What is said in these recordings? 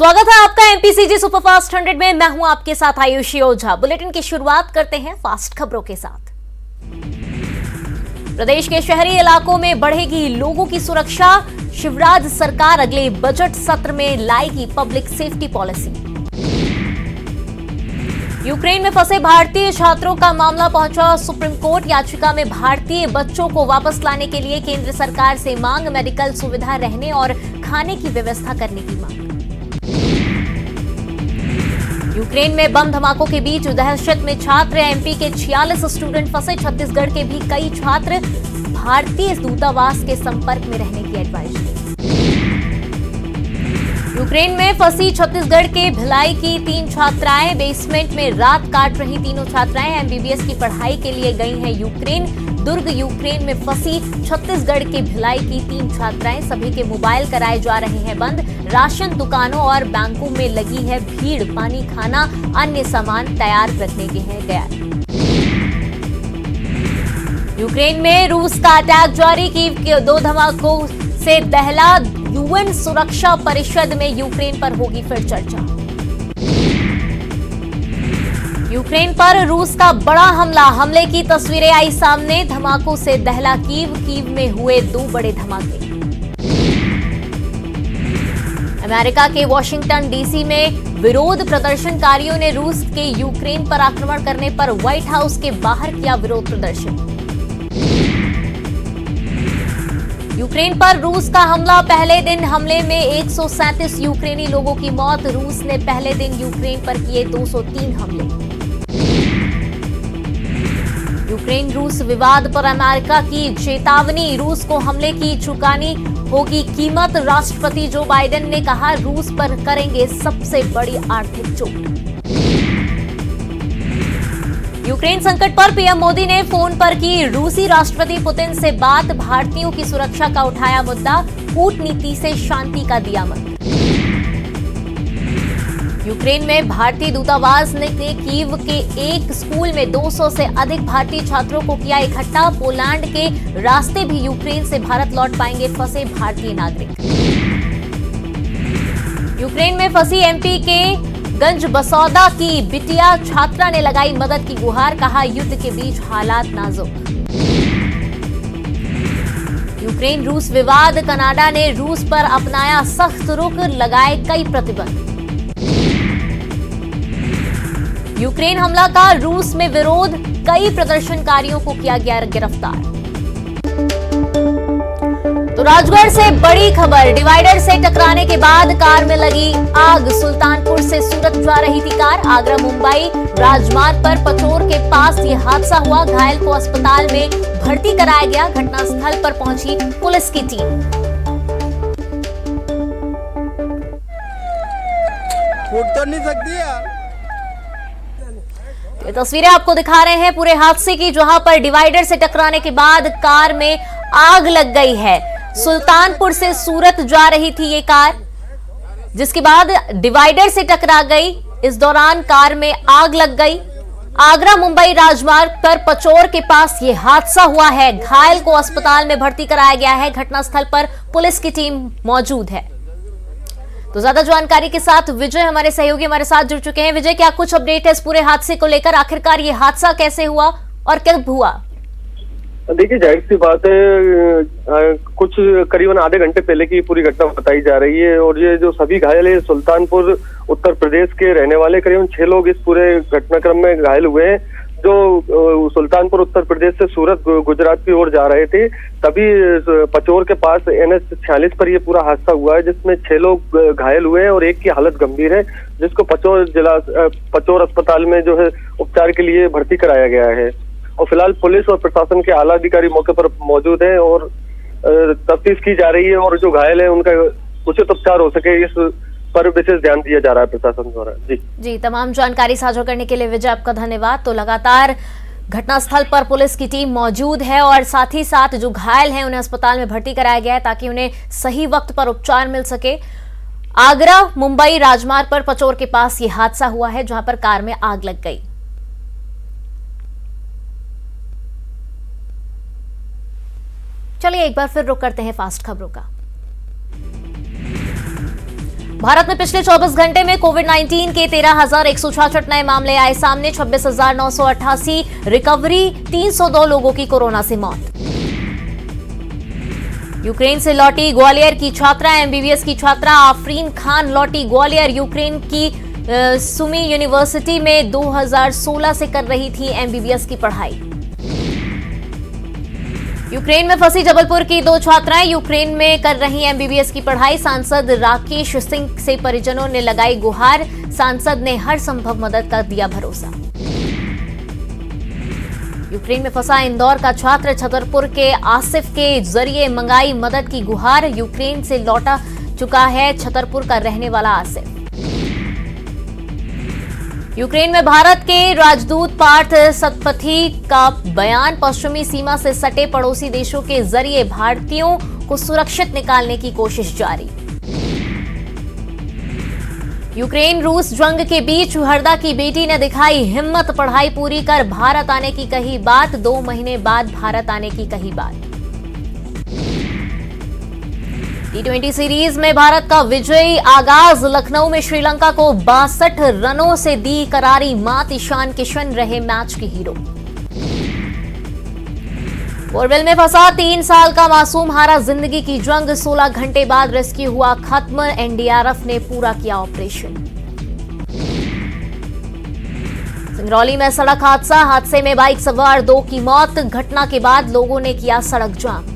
स्वागत है आपका एमपीसीजी सुपरफास्ट 100 में। मैं हूं आपके साथ आयुषी ओझा। बुलेटिन की शुरुआत करते हैं फास्ट खबरों के साथ। प्रदेश के शहरी इलाकों में बढ़ेगी लोगों की सुरक्षा। शिवराज सरकार अगले बजट सत्र में लाएगी पब्लिक सेफ्टी पॉलिसी। यूक्रेन में फंसे भारतीय छात्रों का मामला पहुंचा सुप्रीम कोर्ट। याचिका में भारतीय बच्चों को वापस लाने के लिए केंद्र सरकार से मांग, मेडिकल सुविधा, रहने और खाने की व्यवस्था करने की मांग। यूक्रेन में बम धमाकों के बीच दहशत में छात्र। एमपी के 46 स्टूडेंट फंसे। छत्तीसगढ़ के भी कई छात्र। भारतीय दूतावास के संपर्क में रहने की एडवाइजरी। यूक्रेन में फंसी छत्तीसगढ़ के भिलाई की 3 छात्राएं। बेसमेंट में रात काट रही तीनों छात्राएं एमबीबीएस की पढ़ाई के लिए गई हैं यूक्रेन। दुर्ग यूक्रेन में फंसी छत्तीसगढ़ के भिलाई की 3 छात्राएं। सभी के मोबाइल कराए जा रहे हैं बंद। राशन दुकानों और बैंकों में लगी है भीड़। पानी, खाना, अन्य सामान तैयार रखने के हैं गया। यूक्रेन में रूस का अटैक जारी। कीव के 2 धमाकों से दहला। यूएन सुरक्षा परिषद में यूक्रेन पर होगी फिर चर्चा। यूक्रेन पर रूस का बड़ा हमला। हमले की तस्वीरें आई सामने। धमाकों से दहला कीव। कीव में हुए 2 बड़े धमाके। अमेरिका के वॉशिंगटन डीसी में विरोध प्रदर्शनकारियों ने रूस के यूक्रेन पर आक्रमण करने पर व्हाइट हाउस के बाहर किया विरोध प्रदर्शन। यूक्रेन पर रूस का हमला। पहले दिन हमले में 137 यूक्रेनी लोगों की मौत। रूस ने पहले दिन यूक्रेन पर किए 203 हमले। यूक्रेन रूस विवाद पर अमेरिका की चेतावनी। रूस को हमले की चुकानी होगी कीमत। राष्ट्रपति जो बाइडेन ने कहा रूस पर करेंगे सबसे बड़ी आर्थिक चोट। यूक्रेन संकट पर पीएम मोदी ने फोन पर की रूसी राष्ट्रपति पुतिन से बात। भारतीयों की सुरक्षा का उठाया मुद्दा। कूटनीति से शांति का दिया मत। यूक्रेन में भारतीय दूतावास ने कीव के एक स्कूल में 200 से अधिक भारतीय छात्रों को किया इकट्ठा। पोलैंड के रास्ते भी यूक्रेन से भारत लौट पाएंगे फंसे भारतीय नागरिक। यूक्रेन में फंसी एमपी के गंज बसौदा की बिटिया छात्रा ने लगाई मदद की गुहार। कहा युद्ध के बीच हालात नाजुक। यूक्रेन रूस विवाद। कनाडा ने रूस पर अपनाया सख्त रुख, लगाए कई प्रतिबंध। यूक्रेन हमला का रूस में विरोध। कई प्रदर्शनकारियों को किया गया गिरफ्तार। तो राजगढ़ से बड़ी खबर। डिवाइडर से टकराने के बाद कार में लगी आग। सुल्तानपुर से सूरत जा रही थी कार। आगरा मुंबई राजमार्ग पर पचोर के पास ये हादसा हुआ। घायल को अस्पताल में भर्ती कराया गया। घटनास्थल पर पहुंची पुलिस की टीम। फूट तो नहीं सकती यार। ये तस्वीरें आपको दिखा रहे हैं पूरे हादसे की, जहां पर डिवाइडर से टकराने के बाद कार में आग लग गई है। सुल्तानपुर से सूरत जा रही थी ये कार, जिसके बाद डिवाइडर से टकरा गई। इस दौरान कार में आग लग गई। आगरा मुंबई राजमार्ग पर पचोर के पास ये हादसा हुआ है। घायल को अस्पताल में भर्ती कराया गया है। घटनास्थल पर पुलिस की टीम मौजूद है। तो ज्यादा जानकारी के साथ विजय हमारे सहयोगी हमारे साथ जुड़ चुके हैं। विजय, क्या कुछ अपडेट है इस पूरे हादसे को लेकर? आखिरकार ये हादसा कैसे हुआ और कब हुआ? देखिए, जाहिर सी बात है, कुछ करीबन आधे घंटे पहले की पूरी घटना बताई जा रही है। और ये जो सभी घायल है सुल्तानपुर उत्तर प्रदेश के रहने वाले करीबन 6 लोग इस पूरे घटनाक्रम में घायल हुए हैं। जो सुल्तानपुर उत्तर प्रदेश से सूरत गुजरात की ओर जा रहे थे, तभी पचोर के पास NH 46 पर यह पूरा हादसा हुआ है, जिसमें 6 लोग घायल हुए हैं और एक की हालत गंभीर है, जिसको पचोर अस्पताल में जो है उपचार के लिए भर्ती कराया गया है। और फिलहाल पुलिस और प्रशासन के आला अधिकारी मौके पर मौजूद हैं और तफ्तीश की जा रही है। और जो घायल है उनका उचित उपचार हो सके, इस पर विशेष ध्यान दिया जा रहा है प्रशासन द्वारा। जी, तमाम जानकारी साझा करने के लिए विजय आपका धन्यवाद। तो लगातार घटनास्थल पर पुलिस की टीम मौजूद है और साथ ही साथ जो घायल हैं उन्हें अस्पताल में भर्ती कराया गया है ताकि उन्हें सही वक्त पर उपचार मिल सके। आगरा मुंबई राजमार्ग पर पचोर के पास ये हादसा हुआ है, जहां पर कार में आग लग गई। चलिए एक बार फिर रुक करते हैं फास्ट खबरों का। भारत में पिछले 24 घंटे में कोविड-19 के 13,166 नए मामले आए सामने, 26,988 रिकवरी, 302 लोगों की कोरोना से मौत। यूक्रेन से लौटी ग्वालियर की छात्रा, एमबीबीएस की छात्रा आफरीन खान लौटी ग्वालियर। यूक्रेन की सुमी यूनिवर्सिटी में 2016 से कर रही थी एमबीबीएस की पढ़ाई। यूक्रेन में फंसी जबलपुर की 2 छात्राएं यूक्रेन में कर रही एमबीबीएस की पढ़ाई। सांसद राकेश सिंह से परिजनों ने लगाई गुहार, सांसद ने हर संभव मदद का दिया भरोसा। यूक्रेन में फंसा इंदौर का छात्र, छतरपुर के आसिफ के जरिए मंगाई मदद की गुहार। यूक्रेन से लौटा चुका है छतरपुर का रहने वाला आसिफ। यूक्रेन में भारत के राजदूत पार्थ सतपथी का बयान, पश्चिमी सीमा से सटे पड़ोसी देशों के जरिए भारतीयों को सुरक्षित निकालने की कोशिश जारी। यूक्रेन रूस जंग के बीच हरदा की बेटी ने दिखाई हिम्मत, पढ़ाई पूरी कर भारत आने की कही बात। 2 महीने बाद भारत आने की कही बात। T20 सीरीज में भारत का विजयी आगाज, लखनऊ में श्रीलंका को 62 रनों से दी करारी मात। ईशान किशन रहे मैच के हीरो। बोरवेल में फंसा 3 साल का मासूम, हारा जिंदगी की जंग। 16 घंटे बाद रेस्क्यू हुआ खत्म, एनडीआरएफ ने पूरा किया ऑपरेशन। सिंगरौली में सड़क हादसे में बाइक सवार 2 की मौत। घटना के बाद लोगों ने किया सड़क जाम।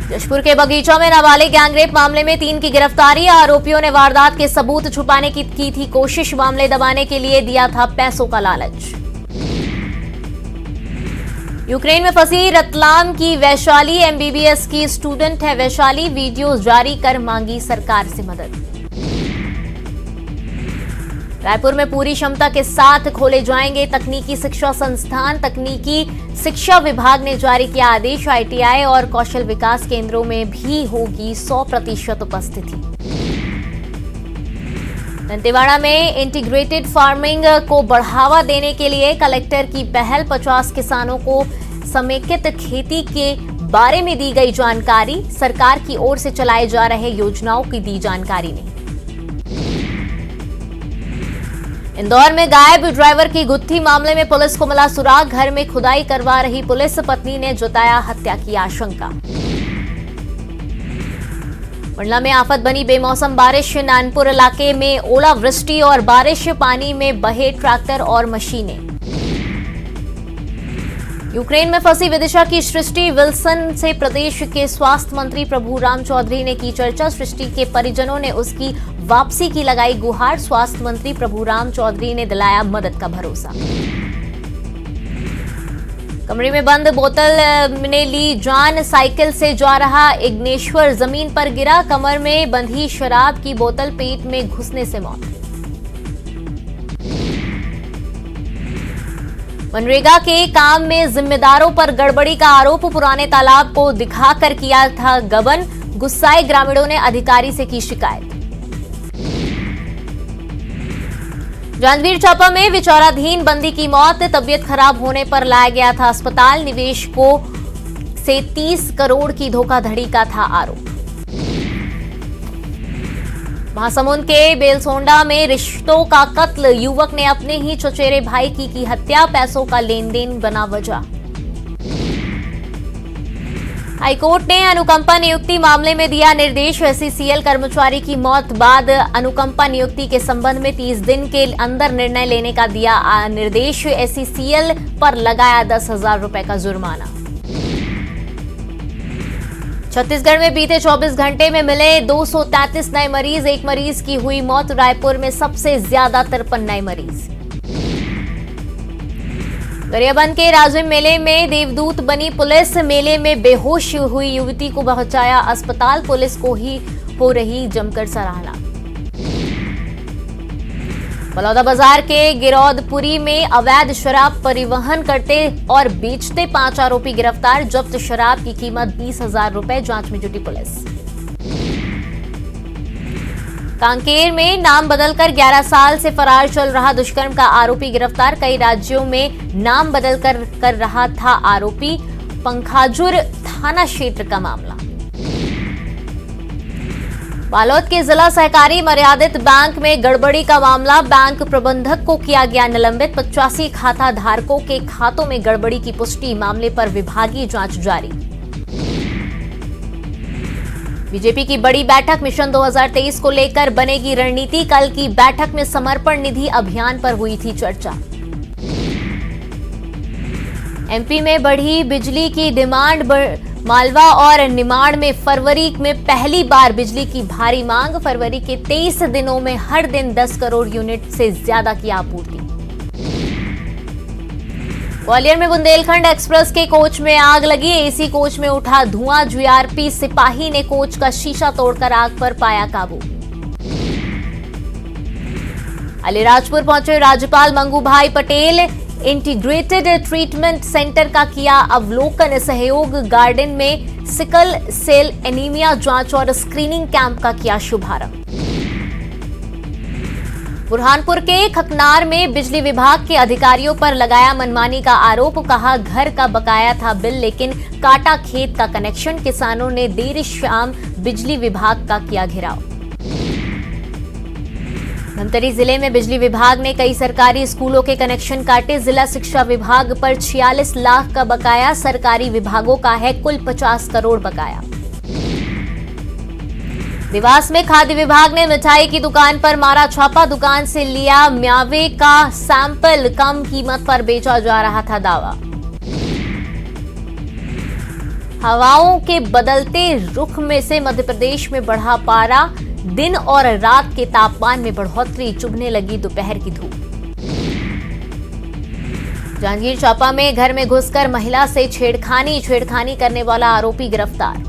जशपुर के बगीचा में नाबालिग गैंगरेप मामले में 3 की गिरफ्तारी। आरोपियों ने वारदात के सबूत छुपाने की थी कोशिश। मामले दबाने के लिए दिया था पैसों का लालच। यूक्रेन में फंसी रतलाम की वैशाली, एमबीबीएस की स्टूडेंट है वैशाली। वीडियो जारी कर मांगी सरकार से मदद। रायपुर में पूरी क्षमता के साथ खोले जाएंगे तकनीकी शिक्षा संस्थान। तकनीकी शिक्षा विभाग ने जारी किया आदेश। आईटीआई और कौशल विकास केंद्रों में भी होगी 100% उपस्थिति। दंतेवाड़ा में इंटीग्रेटेड फार्मिंग को बढ़ावा देने के लिए कलेक्टर की पहल। 50 किसानों को समेकित खेती के बारे में दी गई जानकारी। सरकार की ओर से चलाए जा रहे योजनाओं की दी जानकारी नहीं। इंदौर में गायब ड्राइवर की गुत्थी मामले में पुलिस को मिला सुराग। घर में खुदाई करवा रही पुलिस, पत्नी ने जताया हत्या की आशंका। मंडला में आफत बनी बेमौसम बारिश। नानपुर इलाके में ओलावृष्टि और बारिश, पानी में बहे ट्रैक्टर और मशीनें। यूक्रेन में फंसी विदिशा की सृष्टि विल्सन से प्रदेश के स्वास्थ्य मंत्री प्रभुराम चौधरी ने की चर्चा। सृष्टि के परिजनों ने उसकी वापसी की लगाई गुहार। स्वास्थ्य मंत्री प्रभुराम चौधरी ने दिलाया मदद का भरोसा। कमरे में बंद बोतल ने ली जान, साइकिल से जा रहा इग्नेश्वर जमीन पर गिरा। कमर में बंधी शराब की बोतल पेट में घुसने से मौत। मनरेगा के काम में जिम्मेदारों पर गड़बड़ी का आरोप। पुराने तालाब को दिखाकर किया था गबन। गुस्साए ग्रामीणों ने अधिकारी से की शिकायत। जांजगीर चांपा में विचाराधीन बंदी की मौत। तबीयत खराब होने पर लाया गया था अस्पताल। निवेशकों से 30 करोड़ की धोखाधड़ी का था आरोप। महासमुंद के बेलसोंडा में रिश्तों का कत्ल। युवक ने अपने ही चचेरे भाई की हत्या। पैसों का लेन देन बना वजह। हाईकोर्ट ने अनुकंपा नियुक्ति मामले में दिया निर्देश। एसईसीएल कर्मचारी की मौत बाद अनुकंपा नियुक्ति के संबंध में 30 दिन के अंदर निर्णय लेने का दिया निर्देश। एसईसीएल पर लगाया 10,000 रुपए का जुर्माना। छत्तीसगढ़ में बीते 24 घंटे में मिले 233 नए मरीज। एक मरीज की हुई मौत। रायपुर में सबसे ज्यादा 53 नए मरीज। गरियाबंद के राजिम मेले में देवदूत बनी पुलिस। मेले में बेहोश हुई युवती को पहुंचाया अस्पताल। पुलिस को ही हो रही जमकर सराहना। बलौदाबाजार के गिरौदपुरी में अवैध शराब परिवहन करते और बेचते 5 आरोपी गिरफ्तार। जब्त शराब की कीमत 20,000 रुपए। जांच में जुटी पुलिस। कांकेर में नाम बदलकर 11 साल से फरार चल रहा दुष्कर्म का आरोपी गिरफ्तार। कई राज्यों में नाम बदलकर कर रहा था आरोपी। पंखाजुर थाना क्षेत्र का मामला। बालोद के जिला सहकारी मर्यादित बैंक में गड़बड़ी का मामला, बैंक प्रबंधक को किया गया निलंबित। 85 खाता धारकों के खातों में गड़बड़ी की पुष्टि, मामले पर विभागीय जांच जारी। बीजेपी की बड़ी बैठक, मिशन 2023 को लेकर बनेगी रणनीति। कल की बैठक में समर्पण निधि अभियान पर हुई थी चर्चा। एमपी में बढ़ी बिजली की डिमांड, मालवा और निमाड़ में फरवरी में पहली बार बिजली की भारी मांग। फरवरी के 23 दिनों में हर दिन 10 करोड़ यूनिट से ज्यादा की आपूर्ति। ग्वालियर में बुंदेलखंड एक्सप्रेस के कोच में आग लगी, एसी कोच में उठा धुआं। जीआरपी सिपाही ने कोच का शीशा तोड़कर आग पर पाया काबू। अलीराजपुर पहुंचे राज्यपाल मंगू भाई पटेल, इंटीग्रेटेड ट्रीटमेंट सेंटर का किया अवलोकन। सहयोग गार्डन में सिकल सेल एनीमिया जांच और स्क्रीनिंग कैंप का किया शुभारंभ। बुरहानपुर के खकनार में बिजली विभाग के अधिकारियों पर लगाया मनमानी का आरोप, कहा घर का बकाया था बिल लेकिन काटा खेत का कनेक्शन। किसानों ने देर शाम बिजली विभाग का किया घेराव। धमतरी जिले में बिजली विभाग ने कई सरकारी स्कूलों के कनेक्शन काटे। जिला शिक्षा विभाग पर 46 लाख का बकाया, सरकारी विभागों का है कुल 50 करोड़ बकाया। देवास में खाद्य विभाग ने मिठाई की दुकान पर मारा छापा, दुकान से लिया म्यावे का सैंपल, कम कीमत पर बेचा जा रहा था दावा। हवाओं के बदलते रुख में से मध्य प्रदेश में बढ़ा पारा, दिन और रात के तापमान में बढ़ोतरी, चुभने लगी दोपहर की धूप। जांजगीर चांपा में घर में घुसकर महिला से छेड़खानी करने वाला आरोपी गिरफ्तार।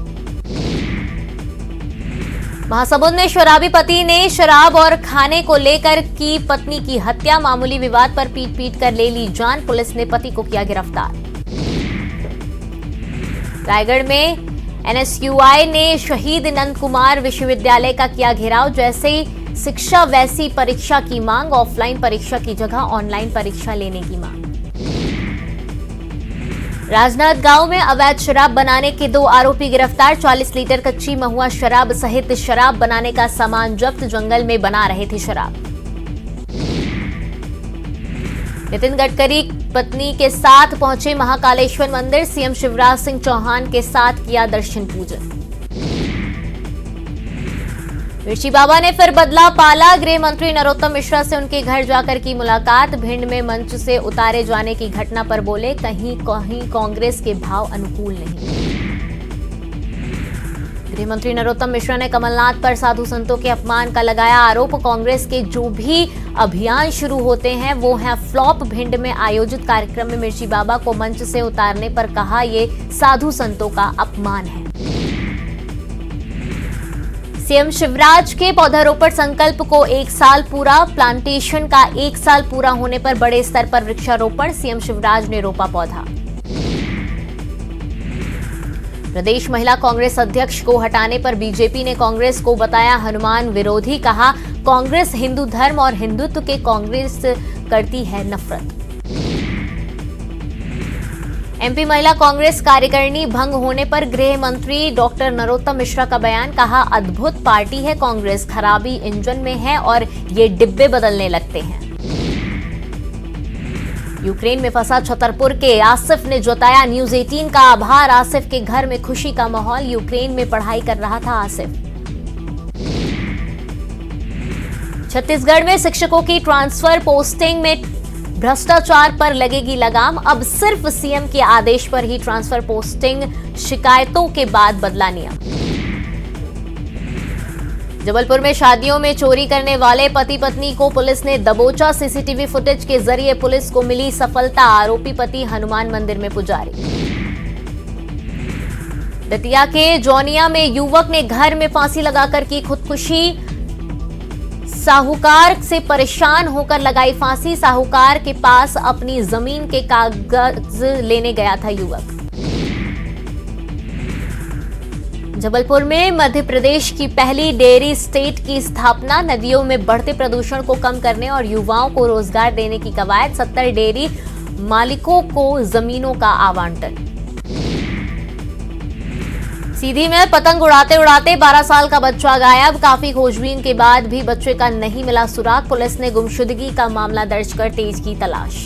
महासमुंद में शराबी पति ने शराब और खाने को लेकर की पत्नी की हत्या, मामूली विवाद पर पीट कर ले ली जान, पुलिस ने पति को किया गिरफ्तार। रायगढ़ में एनएसयूआई ने शहीद नंद कुमार विश्वविद्यालय का किया घेराव, जैसे शिक्षा वैसी परीक्षा की मांग, ऑफलाइन परीक्षा की जगह ऑनलाइन परीक्षा लेने की मांग। राजनांदगांव में अवैध शराब बनाने के 2 आरोपी गिरफ्तार, 40 लीटर कच्ची महुआ शराब सहित शराब बनाने का सामान जब्त, जंगल में बना रहे थे शराब। नितिन गडकरी पत्नी के साथ पहुंचे महाकालेश्वर मंदिर, सीएम शिवराज सिंह चौहान के साथ किया दर्शन पूजन। मिर्ची बाबा ने फिर बदला पाला, गृह मंत्री नरोत्तम मिश्रा से उनके घर जाकर की मुलाकात। भिंड में मंच से उतारे जाने की घटना पर बोले, कहीं कहीं कांग्रेस के भाव अनुकूल नहीं। गृह मंत्री नरोत्तम मिश्रा ने कमलनाथ पर साधु संतों के अपमान का लगाया आरोप, कांग्रेस के जो भी अभियान शुरू होते हैं वो है फ्लॉप। भिंड में आयोजित कार्यक्रम में मिर्ची बाबा को मंच से उतारने पर कहा, ये साधु संतों का अपमान है। सीएम शिवराज के पौधारोपण संकल्प को 1 साल पूरा, प्लांटेशन का 1 साल पूरा होने पर बड़े स्तर पर वृक्षारोपण, सीएम शिवराज ने रोपा पौधा। प्रदेश महिला कांग्रेस अध्यक्ष को हटाने पर बीजेपी ने कांग्रेस को बताया हनुमान विरोधी, कहा कांग्रेस हिंदू धर्म और हिंदुत्व के कांग्रेस करती है नफरत। एमपी महिला कांग्रेस कार्यकारिणी भंग होने पर गृह मंत्री डॉक्टर नरोत्तम मिश्रा का बयान, कहा अद्भुत पार्टी है कांग्रेस, खराबी इंजन में है और ये डिब्बे बदलने लगते हैं। यूक्रेन में फंसा छतरपुर के आसिफ ने जताया न्यूज 18 का आभार, आसिफ के घर में खुशी का माहौल, यूक्रेन में पढ़ाई कर रहा था आसिफ। छत्तीसगढ़ में शिक्षकों की ट्रांसफर पोस्टिंग में भ्रष्टाचार पर लगेगी लगाम, अब सिर्फ सीएम के आदेश पर ही ट्रांसफर पोस्टिंग, शिकायतों के बाद बदला नियम। जबलपुर में शादियों में चोरी करने वाले पति पत्नी को पुलिस ने दबोचा, सीसीटीवी फुटेज के जरिए पुलिस को मिली सफलता, आरोपी पति हनुमान मंदिर में पुजारी। दतिया के जौनिया में युवक ने घर में फांसी लगाकर की खुदकुशी, साहूकार से परेशान होकर लगाई फांसी, साहूकार के पास अपनी जमीन के कागज लेने गया था युवक। जबलपुर में मध्य प्रदेश की पहली डेयरी स्टेट की स्थापना, नदियों में बढ़ते प्रदूषण को कम करने और युवाओं को रोजगार देने की कवायद, 70 डेयरी मालिकों को जमीनों का आवंटन। सीधी में पतंग उड़ाते उड़ाते 12 साल का बच्चा गायब। काफी खोजबीन के बाद भी बच्चे का नहीं मिला सुराग। पुलिस ने गुमशुदगी का मामला दर्ज कर तेज की तलाश।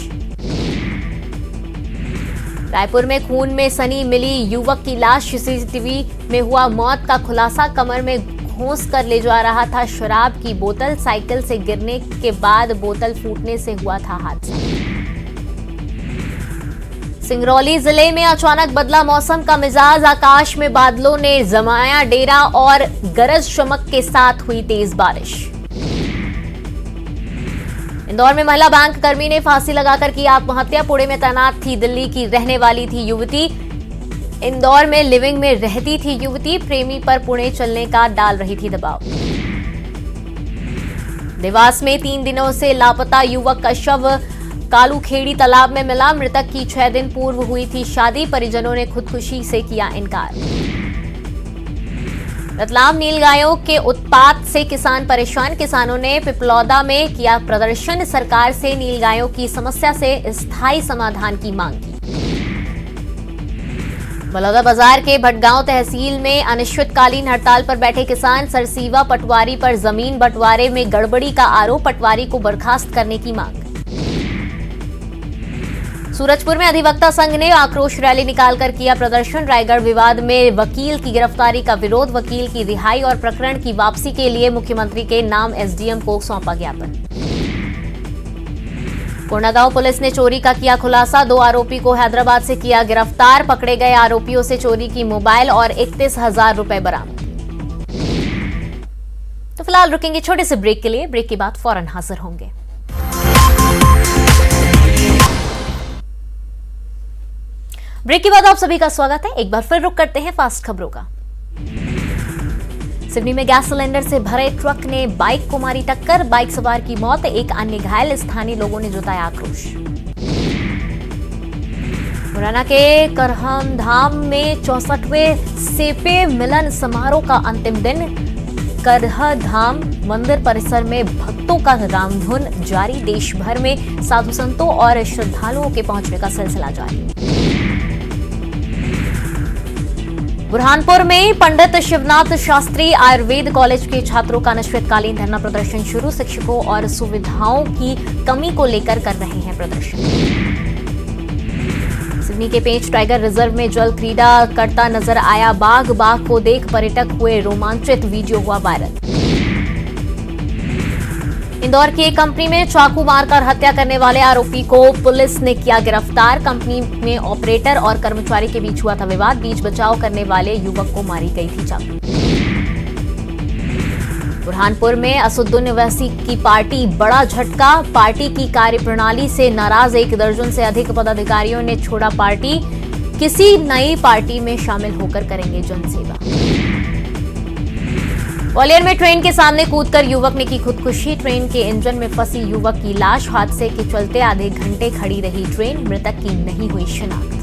रायपुर में खून में सनी मिली युवक की लाश। सीसीटीवी में हुआ मौत का खुलासा। कमर में घोंस कर ले जा रहा था शराब की बोतल। साइकिल से गिरने के बाद बोतल फूटने से हुआ था हादसा। सिंगरौली जिले में अचानक बदला मौसम का मिजाज। आकाश में बादलों ने जमाया डेरा और गरज चमक के साथ हुई तेज बारिश। इंदौर में महिला बैंक कर्मी ने फांसी लगाकर की आत्महत्या। पुणे में तैनात थी। दिल्ली की रहने वाली थी युवती। इंदौर में लिविंग में रहती थी युवती। प्रेमी पर पुणे चलने का डाल रही थी दबाव। देवास में 3 दिनों से लापता युवक का शव कालूखेड़ी तालाब में मिला। मृतक की 6 दिन पूर्व हुई थी शादी। परिजनों ने खुदकुशी से किया इनकार। रतलाम नीलगायों के उत्पात से किसान परेशान। किसानों ने पिपलौदा में किया प्रदर्शन। सरकार से नीलगायों की समस्या से स्थायी समाधान की मांग की। बलौदा बाजार के भटगांव तहसील में अनिश्चितकालीन हड़ताल पर बैठे किसान। सरसीवा पटवारी पर जमीन बंटवारे में गड़बड़ी का आरोप। पटवारी को बर्खास्त करने की मांग। सूरजपुर में अधिवक्ता संघ ने आक्रोश रैली निकालकर किया प्रदर्शन। रायगढ़ विवाद में वकील की गिरफ्तारी का विरोध। वकील की रिहाई और प्रकरण की वापसी के लिए मुख्यमंत्री के नाम एसडीएम को सौंपा ज्ञापन। कोंडागांव पुलिस ने चोरी का किया खुलासा। 2 आरोपी को हैदराबाद से किया गिरफ्तार। पकड़े गए आरोपियों से चोरी की मोबाइल और 31,000 रुपए बरामद। तो फिलहाल रुकेंगे छोटे से ब्रेक के लिए। ब्रेक के बाद फौरन हाजिर होंगे। ब्रेक के बाद आप सभी का स्वागत है। एक बार फिर रुक करते हैं फास्ट खबरों का। सिडनी में गैस सिलेंडर से भरे ट्रक ने बाइक को मारी टक्कर। बाइक सवार की मौत, एक अन्य घायल। स्थानीय लोगों ने जताया आक्रोश। मुरैना के करहम धाम में 64वें सेपे मिलन समारोह का अंतिम दिन। करह धाम मंदिर परिसर में भक्तों का रामधुन जारी। देश भर में साधु संतों और श्रद्धालुओं के पहुंचने का सिलसिला जारी। बुरहानपुर में पंडित शिवनाथ शास्त्री आयुर्वेद कॉलेज के छात्रों का अनिश्चितकालीन धरना प्रदर्शन शुरू। शिक्षकों और सुविधाओं की कमी को लेकर कर रहे हैं प्रदर्शन। सिडनी के पेंच टाइगर रिजर्व में जल क्रीड़ा करता नजर आया बाघ। बाघ को देख पर्यटक हुए रोमांचित। वीडियो हुआ वायरल। इंदौर की एक कंपनी में चाकू मारकर हत्या करने वाले आरोपी को पुलिस ने किया गिरफ्तार। कंपनी में ऑपरेटर और कर्मचारी के बीच हुआ था विवाद। बीच बचाव करने वाले युवक को मारी गई थी चाकू। बुरहानपुर में असुद्दीन ओवैसी की पार्टी बड़ा झटका। पार्टी की कार्यप्रणाली से नाराज 1 दर्जन से अधिक पदाधिकारियों ने छोड़ा पार्टी। किसी नई पार्टी में शामिल होकर करेंगे जनसेवा। ग्वालियर में ट्रेन के सामने कूदकर युवक ने की खुदकुशी। ट्रेन के इंजन में फंसी युवक की लाश। हादसे के चलते आधे घंटे खड़ी रही ट्रेन। मृतक की नहीं हुई शिनाख्त।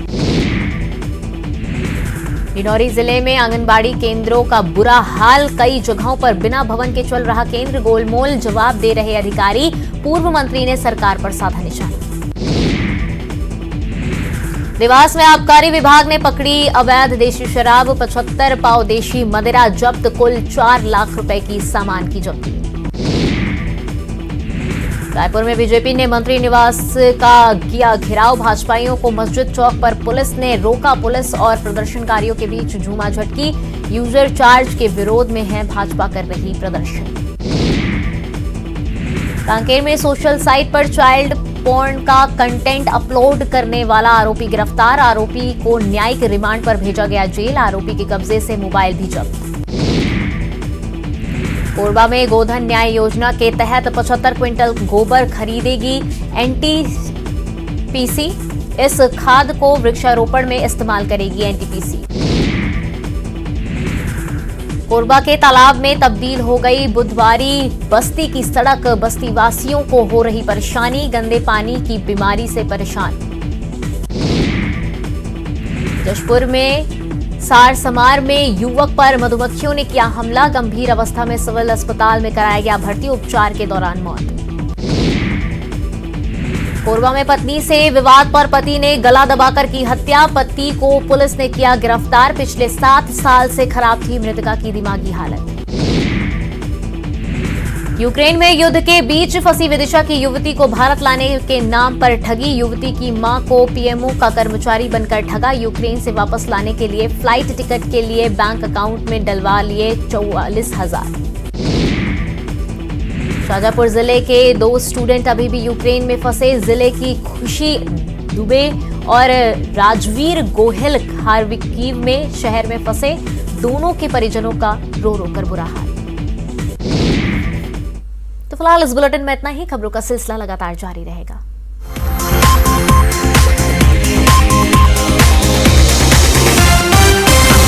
डिंडौरी जिले में आंगनबाड़ी केंद्रों का बुरा हाल। कई जगहों पर बिना भवन के चल रहा केंद्र। गोलमोल जवाब दे रहे अधिकारी। पूर्व मंत्री ने सरकार पर साधा निशाना। देवास में आबकारी विभाग ने पकड़ी अवैध देशी शराब। 75 पाव देशी मदिरा जब्त। कुल 4 लाख रुपए की सामान की जब्ती। रायपुर में बीजेपी ने मंत्री निवास का किया घेराव। भाजपाइयों को मस्जिद चौक पर पुलिस ने रोका। पुलिस और प्रदर्शनकारियों के बीच झूमाझटकी। यूजर चार्ज के विरोध में है भाजपा कर रही प्रदर्शन। कांकेर में सोशल साइट पर चाइल्ड पोर्न का कंटेंट अपलोड करने वाला आरोपी गिरफ्तार। आरोपी को न्यायिक रिमांड पर भेजा गया जेल। आरोपी के कब्जे से मोबाइल भी जब्त। कोरबा में गोधन न्याय योजना के तहत 75 क्विंटल गोबर खरीदेगी एनटीपीसी। इस खाद को वृक्षारोपण में इस्तेमाल करेगी एनटीपीसी। कोरबा के तालाब में तब्दील हो गई बुधवारी बस्ती की सड़क। बस्ती वासियों को हो रही परेशानी। गंदे पानी की बीमारी से परेशान। जशपुर में सारसमार में युवक पर मधुमक्खियों ने किया हमला। गंभीर अवस्था में सिविल अस्पताल में कराया गया भर्ती। उपचार के दौरान मौत। कोरबा में पत्नी से विवाद पर पति ने गला दबाकर की हत्या। पति को पुलिस ने किया गिरफ्तार। पिछले 7 साल से खराब थी मृतका की दिमागी हालत। यूक्रेन में युद्ध के बीच फंसी विदिशा की युवती को भारत लाने के नाम पर ठगी। युवती की मां को पीएमओ का कर्मचारी बनकर ठगा। यूक्रेन से वापस लाने के लिए फ्लाइट टिकट के लिए बैंक अकाउंट में डलवा लिए 44,000। शाजापुर जिले के 2 स्टूडेंट अभी भी यूक्रेन में फंसे। जिले की खुशी दुबे और राजवीर गोहिल खार्किव में शहर में फंसे। दोनों के परिजनों का रो रो कर बुरा हाल। तो फिलहाल इस बुलेटिन में इतना ही। खबरों का सिलसिला लगातार जारी रहेगा।